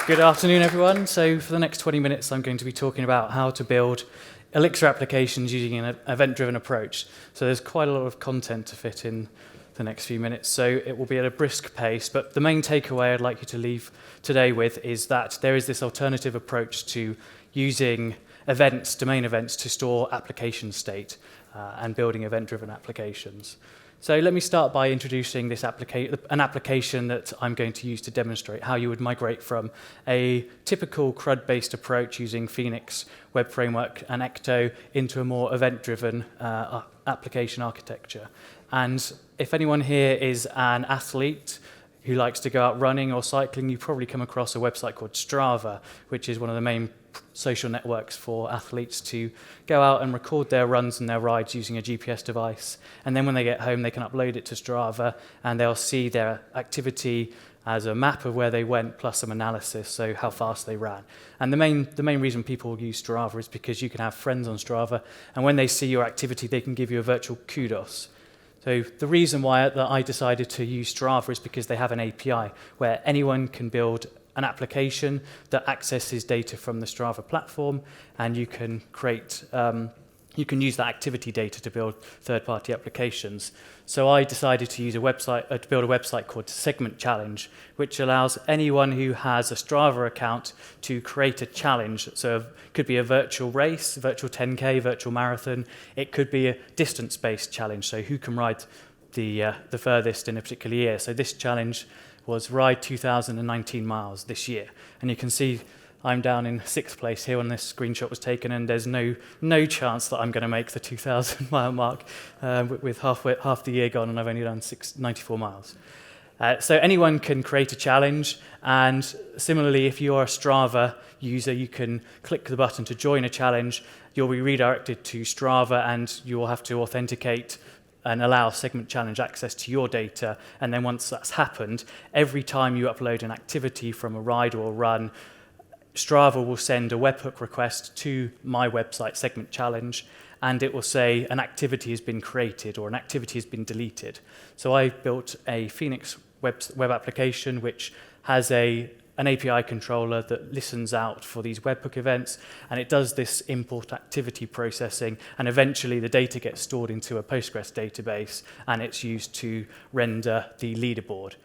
Good afternoon, everyone. So for the next 20 minutes, I'm going to be talking about how to build Elixir applications using an event-driven approach. So there's quite a lot of content to fit in the next few minutes, so it will be at a brisk pace. But the main takeaway I'd like you to leave today with is that there is this alternative approach to using events, domain events, to store application state and building event-driven applications. So let me start by introducing this an application that I'm going to use to demonstrate how you would migrate from a typical CRUD-based approach using Phoenix Web Framework and Ecto into a more event-driven application architecture. And if anyone here is an athlete who likes to go out running or cycling, you've probably come across a website called Strava, which is one of the main social networks for athletes to go out and record their runs and their rides using a GPS device. And then when they get home, they can upload it to Strava, and they'll see their activity as a map of where they went, plus some analysis, so how fast they ran. And the main reason people use Strava is because you can have friends on Strava, and when they see your activity, they can give you a virtual kudos. So the reason why that I decided to use Strava is because they have an API where anyone can build an application that accesses data from the Strava platform, and you can create, you can use that activity data to build third-party applications. So I decided to use to build a website called Segment Challenge, which allows anyone who has a Strava account to create a challenge. So it could be a virtual race, virtual 10K, virtual marathon. It could be a distance-based challenge, so who can ride the furthest in a particular year. So this challenge was ride 2,019 miles this year. And you can see I'm down in 6th place here when this screenshot was taken, and there's no chance that I'm going to make the 2,000 mile mark with half the year gone, and I've only done 94 miles. So anyone can create a challenge, and similarly, if you're a Strava user, you can click the button to join a challenge. You'll be redirected to Strava, and you will have to authenticate and allow Segment Challenge access to your data. And then once that's happened, every time you upload an activity from a ride or a run, Strava will send a webhook request to my website, Segment Challenge, and it will say an activity has been created or an activity has been deleted. So I built a Phoenix web application which has an API controller that listens out for these webhook events, and it does this import activity processing, and eventually the data gets stored into a Postgres database, and it's used to render the leaderboard.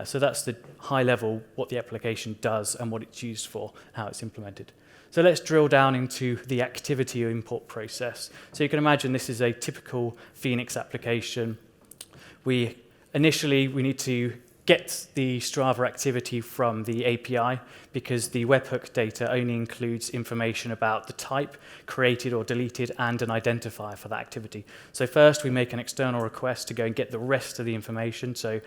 So that's the high level, what the application does and what it's used for, how it's implemented. So let's drill down into the activity import process. So you can imagine this is a typical Phoenix application. Initially, we need to get the Strava activity from the API, because the webhook data only includes information about the type, created or deleted, and an identifier for that activity. So first we make an external request to go and get the rest of the information, so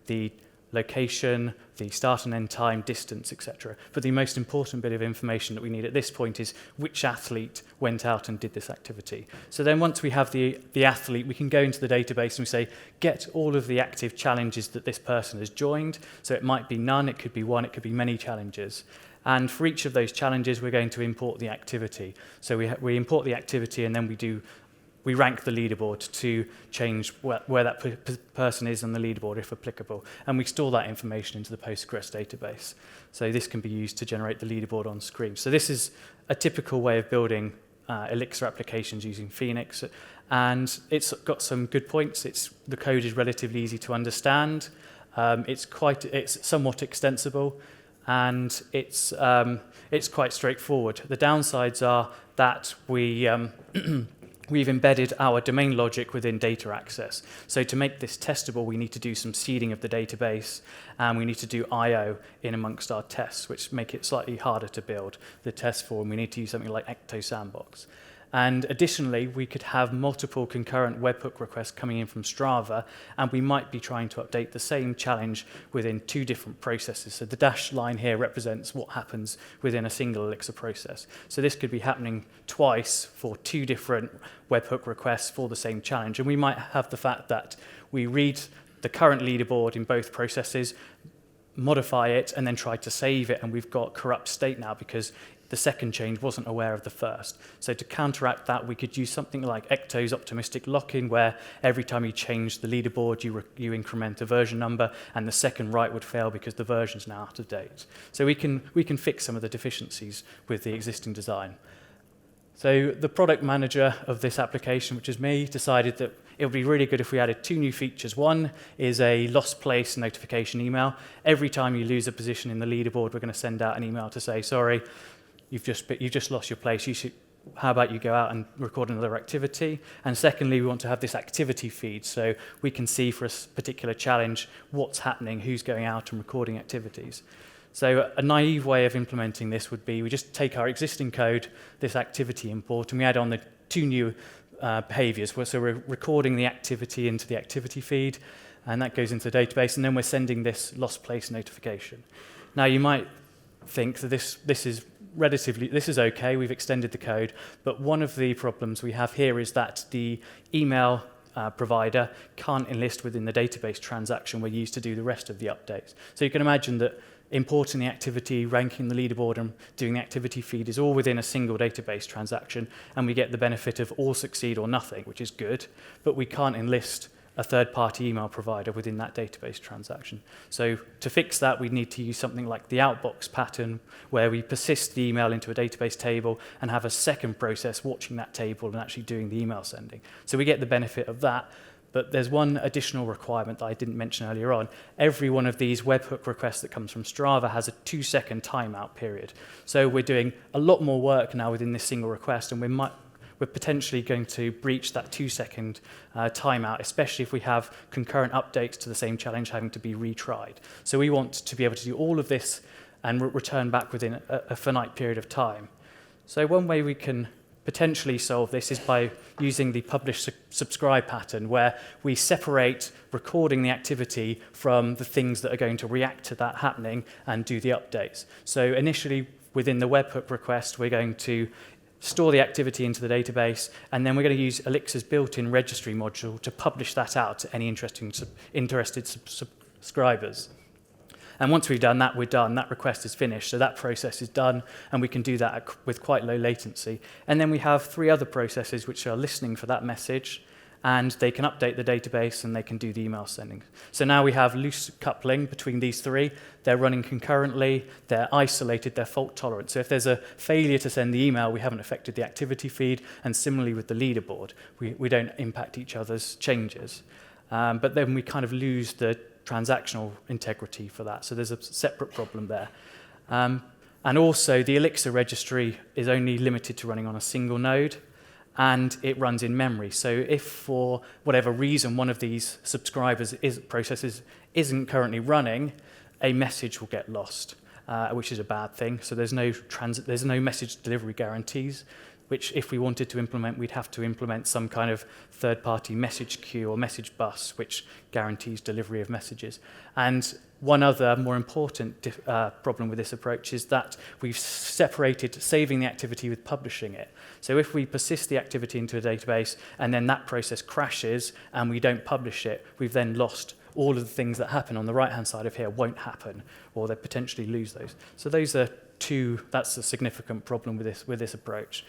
the location, the start and end time, distance, etc. But the most important bit of information that we need at this point is which athlete went out and did this activity. So then once we have the athlete, we can go into the database and we say, get all of the active challenges that this person has joined. So it might be none, it could be one, it could be many challenges. And for each of those challenges, we're going to import the activity. So we import the activity, and then we rank the leaderboard to change where that person is on the leaderboard, if applicable. And we store that information into the Postgres database. So this can be used to generate the leaderboard on screen. So this is a typical way of building Elixir applications using Phoenix. And it's got some good points. The code is relatively easy to understand. It's somewhat extensible, and it's quite straightforward. The downsides are that we've embedded our domain logic within data access. So to make this testable, we need to do some seeding of the database, and we need to do I/O in amongst our tests, which make it slightly harder to build the test for, and we need to use something like Ecto Sandbox. And additionally, we could have multiple concurrent webhook requests coming in from Strava, and we might be trying to update the same challenge within two different processes. So the dashed line here represents what happens within a single Elixir process. So this could be happening twice for two different webhook requests for the same challenge. And we might have the fact that we read the current leaderboard in both processes, modify it, and then try to save it, and we've got corrupt state now because the second change wasn't aware of the first. So to counteract that, we could use something like Ecto's optimistic lock-in, where every time you change the leaderboard, you increment a version number, and the second write would fail because the version's now out of date. So we can fix some of the deficiencies with the existing design. So the product manager of this application, which is me, decided that it would be really good if we added 2 new features. One is a lost place notification email. Every time you lose a position in the leaderboard, we're going to send out an email to say, sorry, you've just lost your place. How about you go out and record another activity? And secondly, we want to have this activity feed, so we can see for a particular challenge what's happening, who's going out and recording activities. So a naive way of implementing this would be we just take our existing code, this activity import, and we add on the 2 new behaviors. So we're recording the activity into the activity feed, and that goes into the database, and then we're sending this lost place notification. Now you might think that this is okay, we've extended the code, but one of the problems we have here is that the email provider can't enlist within the database transaction we're used to do the rest of the updates. So you can imagine that importing the activity, ranking the leaderboard, and doing the activity feed is all within a single database transaction, and we get the benefit of all succeed or nothing, which is good, but we can't enlist a third-party email provider within that database transaction. So to fix that, we need to use something like the outbox pattern, where we persist the email into a database table and have a second process watching that table and actually doing the email sending. So we get the benefit of that. But there's one additional requirement that I didn't mention earlier on. Every one of these webhook requests that comes from Strava has a 2-second timeout period. So we're doing a lot more work now within this single request, and we're potentially going to breach that 2-second timeout, especially if we have concurrent updates to the same challenge having to be retried. So we want to be able to do all of this and return back within a finite period of time. So one way we can potentially solve this is by using the publish-subscribe pattern, where we separate recording the activity from the things that are going to react to that happening and do the updates. So initially, within the webhook request, we're going to store the activity into the database, and then we're going to use Elixir's built-in registry module to publish that out to any interested subscribers. And once we've done that, we're done. That request is finished, so that process is done, and we can do that with quite low latency. And then we have 3 other processes which are listening for that message, and they can update the database, and they can do the email sending. So now we have loose coupling between these 3. They're running concurrently, they're isolated, they're fault tolerant. So if there's a failure to send the email, we haven't affected the activity feed, and similarly with the leaderboard, we don't impact each other's changes. But then we kind of lose the transactional integrity for that. So there's a separate problem there. And also, the Elixir registry is only limited to running on a single node, and it runs in memory. So if for whatever reason one of these processes isn't currently running, a message will get lost, which is a bad thing. So there's no message delivery guarantees, which if we wanted to implement, we'd have to implement some kind of third-party message queue or message bus, which guarantees delivery of messages. And one other more important problem with this approach is that we've separated saving the activity with publishing it. So if we persist the activity into a database and then that process crashes and we don't publish it, we've then lost all of the things that happen on the right-hand side of here won't happen, or they potentially lose those. So those are that's a significant problem with this approach.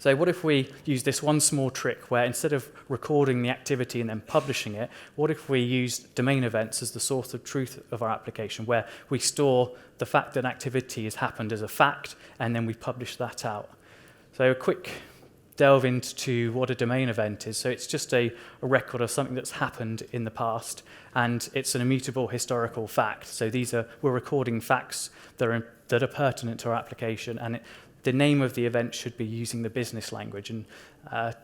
So what if we use this one small trick where instead of recording the activity and then publishing it, what if we use domain events as the source of truth of our application, where we store the fact that an activity has happened as a fact, and then we publish that out? So a quick delve into what a domain event is. So it's just a record of something that's happened in the past, and it's an immutable historical fact. So we're recording facts that are pertinent to our application, and the name of the event should be using the business language. And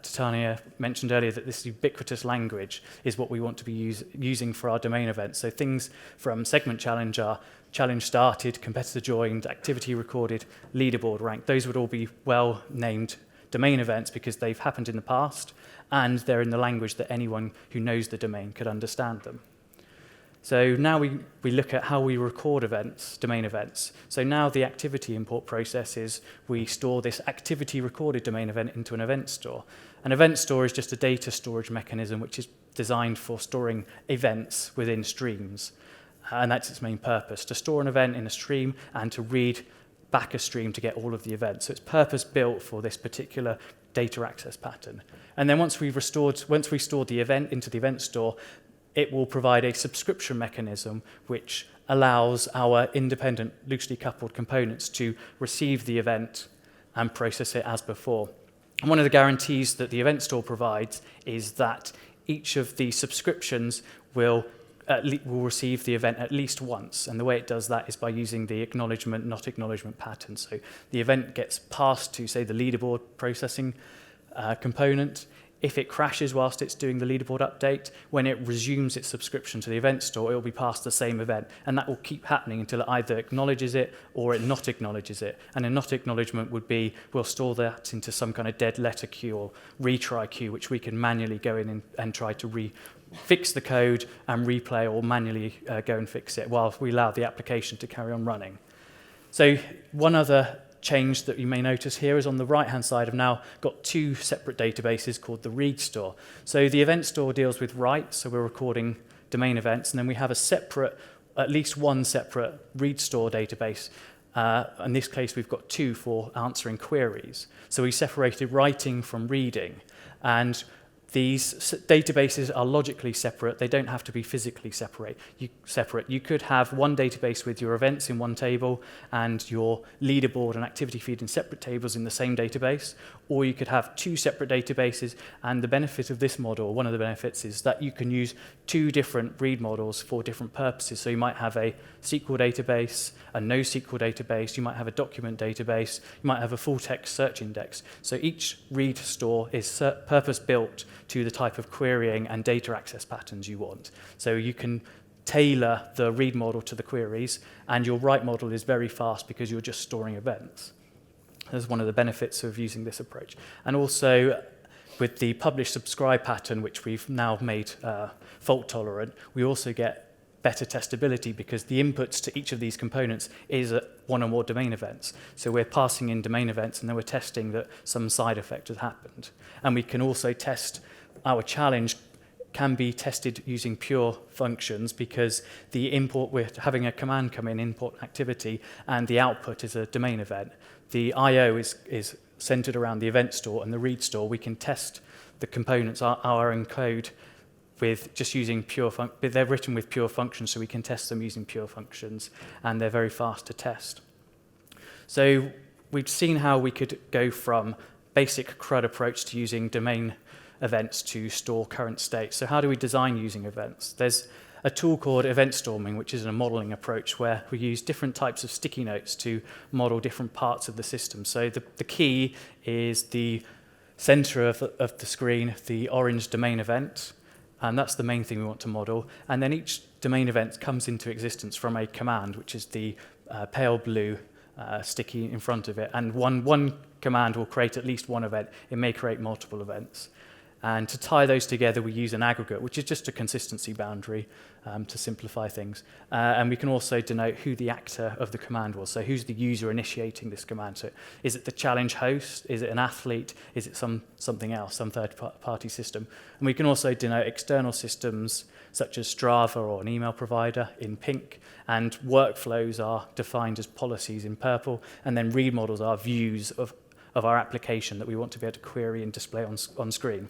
Titania mentioned earlier that this ubiquitous language is what we want to be using for our domain events. So things from segment challenge are challenge started, competitor joined, activity recorded, leaderboard ranked. Those would all be well-named domain events because they've happened in the past and they're in the language that anyone who knows the domain could understand them. So now we look at how we record events, domain events. So now the activity import process is we store this activity recorded domain event into an event store. An event store is just a data storage mechanism which is designed for storing events within streams. And that's its main purpose, to store an event in a stream and to read back a stream to get all of the events. So it's purpose-built for this particular data access pattern. And then once we've stored the event into the event store, it will provide a subscription mechanism which allows our independent, loosely coupled components to receive the event and process it as before. And one of the guarantees that the event store provides is that each of the subscriptions will receive the event at least once. And the way it does that is by using the acknowledgement, not acknowledgement pattern. So the event gets passed to, say, the leaderboard processing component. If it crashes whilst it's doing the leaderboard update, when it resumes its subscription to the event store, it will be passed the same event. And that will keep happening until it either acknowledges it or it not acknowledges it. And a not acknowledgement would be, we'll store that into some kind of dead letter queue or retry queue, which we can manually go in and try to fix the code and replay, or manually go and fix it while we allow the application to carry on running. So one other change that you may notice here is on the right-hand side, I've now got two separate databases called the read store. So the event store deals with writes, so we're recording domain events, and then we have a separate, at least one separate read store database. In this case, we've got two for answering queries. So we separated writing from reading, and these databases are logically separate. They don't have to be physically separate. You could have one database with your events in one table and your leaderboard and activity feed in separate tables in the same database, or you could have two separate databases. And the benefit of this model, one of the benefits, is that you can use two different read models for different purposes. So you might have a SQL database, a NoSQL database, you might have a document database, you might have a full text search index. So each read store is purpose-built to the type of querying and data access patterns you want. So you can tailor the read model to the queries, and your write model is very fast because you're just storing events. That's one of the benefits of using this approach. And also, with the publish-subscribe pattern, which we've now made fault-tolerant, we also get better testability because the inputs to each of these components is one or more domain events. So we're passing in domain events, and then we're testing that some side effect has happened. And we can also test our challenge can be tested using pure functions because the import, we're having a command come in, import activity, and the output is a domain event. The I/O is centered around the event store and the read store. We can test the components, our own code, with just using they're written with pure functions, so we can test them using pure functions, and they're very fast to test. So we've seen how we could go from basic CRUD approach to using domain events to store current state. So how do we design using events? There's a tool called event storming, which is a modeling approach where we use different types of sticky notes to model different parts of the system. So the key is the center of the screen, the orange domain event, and that's the main thing we want to model. And then each domain event comes into existence from a command, which is the pale blue sticky in front of it. And one command will create at least one event. It may create multiple events. And to tie those together, we use an aggregate, which is just a consistency boundary to simplify things. And we can also denote who the actor of the command was. So who's the user initiating this command? So is it the challenge host? Is it an athlete? Is it something else, some third-party system? And we can also denote external systems such as Strava or an email provider in pink. And workflows are defined as policies in purple. And then read models are views of our application that we want to be able to query and display on screen.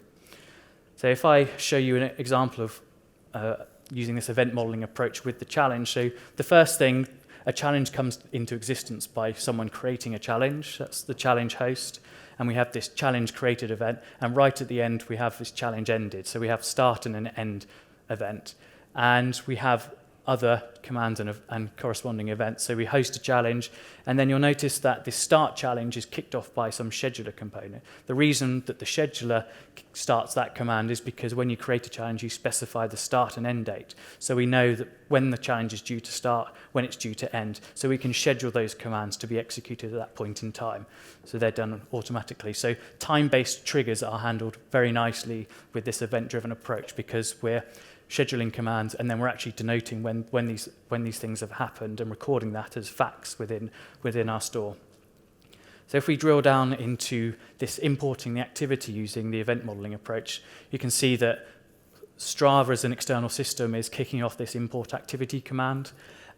So if I show you an example of using this event modeling approach with the challenge, so the first thing, a challenge comes into existence by someone creating a challenge. That's the challenge host. And we have this challenge created event. And right at the end, we have this challenge ended. So we have start and an end event. And we have other commands and corresponding events. So we host a challenge, and then you'll notice that the start challenge is kicked off by some scheduler component. The reason that the scheduler starts that command is because when you create a challenge, you specify the start and end date. So we know that when the challenge is due to start, when it's due to end. So we can schedule those commands to be executed at that point in time. So they're done automatically. So time-based triggers are handled very nicely with this event-driven approach because we're scheduling commands, and then we're actually denoting when these things have happened and recording that as facts within our store. So if we drill down into this importing the activity using the event modeling approach, you can see that Strava as an external system is kicking off this import activity command,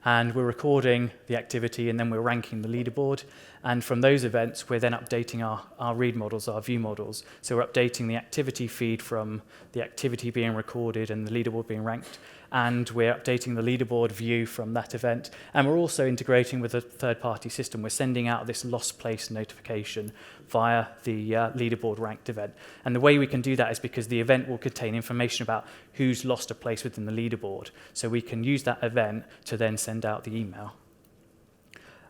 and we're recording the activity, and then we're ranking the leaderboard. And from those events, we're then updating our read models, our view models. So we're updating the activity feed from the activity being recorded and the leaderboard being ranked. And we're updating the leaderboard view from that event. And we're also integrating with a third-party system. We're sending out this lost place notification via the leaderboard ranked event. And the way we can do that is because the event will contain information about who's lost a place within the leaderboard. So we can use that event to then send out the email.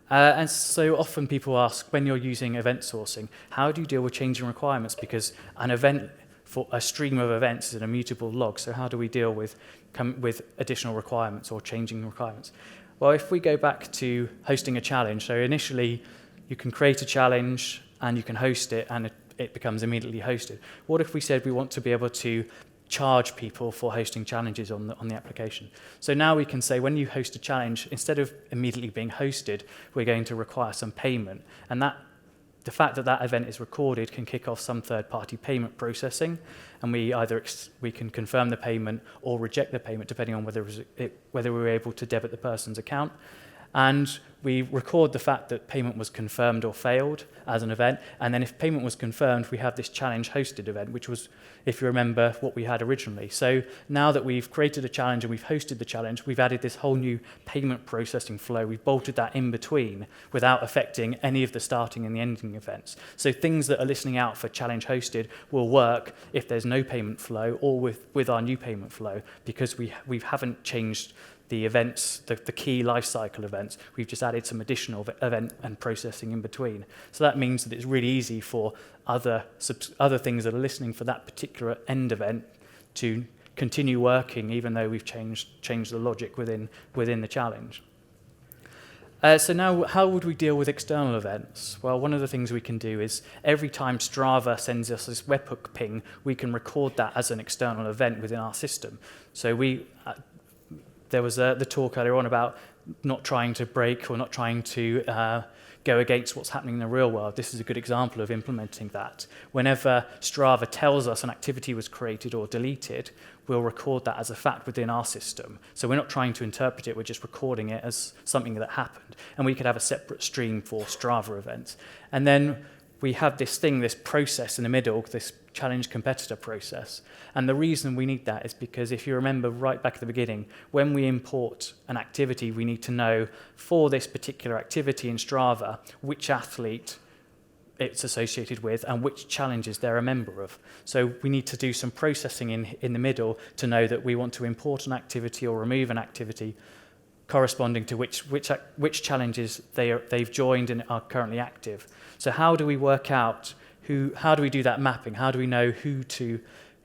And so often people ask, when you're using event sourcing, how do you deal with changing requirements? Because an event, for a stream of events, is an immutable log. So how do we deal with additional requirements or changing requirements? Well, if we go back to hosting a challenge, so initially you can create a challenge and you can host it, and it becomes immediately hosted. What if we said we want to be able to charge people for hosting challenges on the application? So now we can say when you host a challenge, instead of immediately being hosted, we're going to require some payment. And the fact that that event is recorded can kick off some third-party payment processing, and we can confirm the payment or reject the payment depending on whether we were able to debit the person's account. And we record the fact that payment was confirmed or failed as an event, and then if payment was confirmed, we have this challenge hosted event, which was, if you remember, what we had originally. So now that we've created a challenge and we've hosted the challenge, we've added this whole new payment processing flow. We've bolted that in between without affecting any of the starting and the ending events. So things that are listening out for challenge hosted will work if there's no payment flow or with our new payment flow, because we haven't changed the events, the key lifecycle events. We've just added some additional event and processing in between. So that means that it's really easy for other things that are listening for that particular end event to continue working, even though we've changed the logic within the challenge. So now, how would we deal with external events? Well, one of the things we can do is every time Strava sends us this webhook ping, we can record that as an external event within our system. So there was the talk earlier on about not trying to break or not trying to go against what's happening in the real world. This is a good example of implementing that. Whenever Strava tells us an activity was created or deleted, we'll record that as a fact within our system. So we're not trying to interpret it, we're just recording it as something that happened. And we could have a separate stream for Strava events. And then we have this process in the middle, this challenge competitor process. And the reason we need that is because if you remember right back at the beginning, when we import an activity, we need to know for this particular activity in Strava, which athlete it's associated with and which challenges they're a member of. So we need to do some processing in the middle to know that we want to import an activity or remove an activity corresponding to which challenges they've joined and are currently active. So how do we work out how do we do that mapping? How do we know who to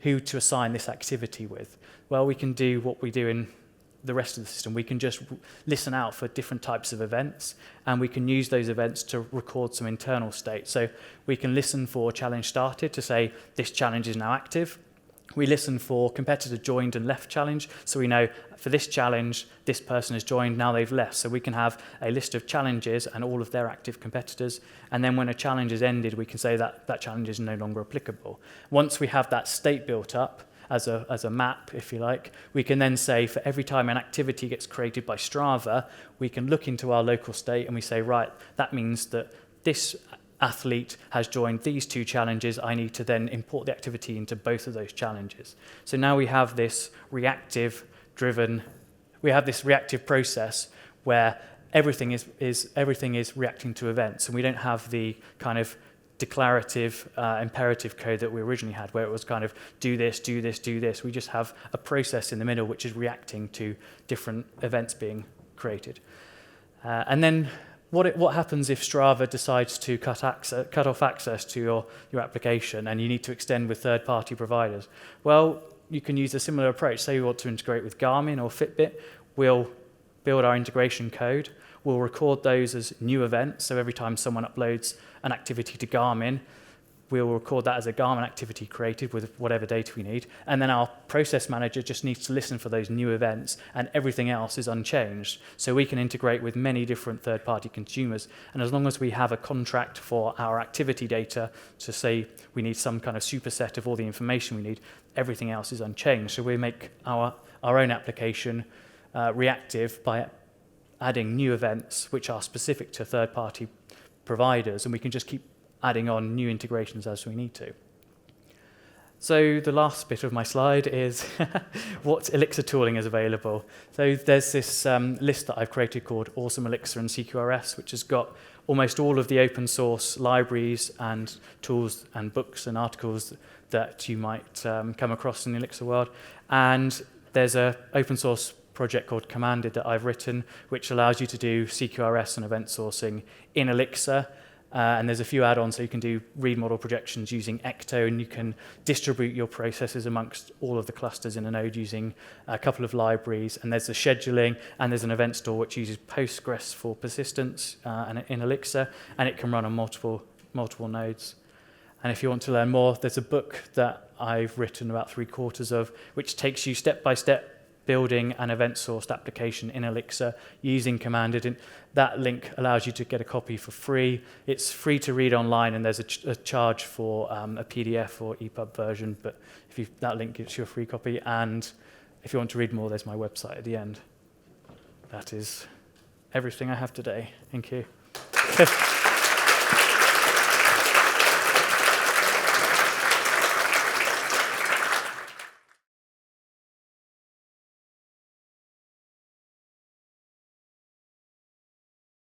assign this activity with? Well, we can do what we do in the rest of the system. We can just listen out for different types of events, and we can use those events to record some internal state. So we can listen for challenge started to say this challenge is now active. We listen for competitor joined and left challenge, so we know for this challenge, this person has joined, now they've left. So we can have a list of challenges and all of their active competitors, and then when a challenge is ended, we can say that that challenge is no longer applicable. Once we have that state built up as a map, if you like, we can then say for every time an activity gets created by Strava, we can look into our local state and we say, right, that means that this athlete has joined these two challenges, I need to then import the activity into both of those challenges. So now we have this reactive process where everything is reacting to events, and we don't have the kind of declarative imperative code that we originally had, where it was kind of do this, do this, do this. We just have a process in the middle which is reacting to different events being created. And then what happens if Strava decides to cut off access to your application and you need to extend with third-party providers? Well, you can use a similar approach. Say we want to integrate with Garmin or Fitbit, we'll build our integration code. We'll record those as new events, so every time someone uploads an activity to Garmin, we'll record that as a Garmin activity created with whatever data we need, and then our process manager just needs to listen for those new events, and everything else is unchanged. So we can integrate with many different third-party consumers, and as long as we have a contract for our activity data to say we need some kind of superset of all the information we need, everything else is unchanged. So we make our own application reactive by adding new events which are specific to third-party providers, and we can just keep adding on new integrations as we need to. So the last bit of my slide is what Elixir tooling is available. So there's this list that I've created called Awesome Elixir and CQRS, which has got almost all of the open source libraries and tools and books and articles that you might come across in the Elixir world. And there's an open source project called CONDUIT that I've written, which allows you to do CQRS and event sourcing in Elixir. And there's a few add-ons, so you can do read model projections using Ecto, and you can distribute your processes amongst all of the clusters in a node using a couple of libraries. And there's the scheduling, and there's an event store which uses Postgres for persistence in Elixir, and it can run on multiple nodes. And if you want to learn more, there's a book that I've written about 3/4 of, which takes you step by step building an event-sourced application in Elixir using CONDUIT. And that link allows you to get a copy for free. It's free to read online, and there's a charge for a PDF or EPUB version, but that link gives you a free copy. And if you want to read more, there's my website at the end. That is everything I have today. Thank you.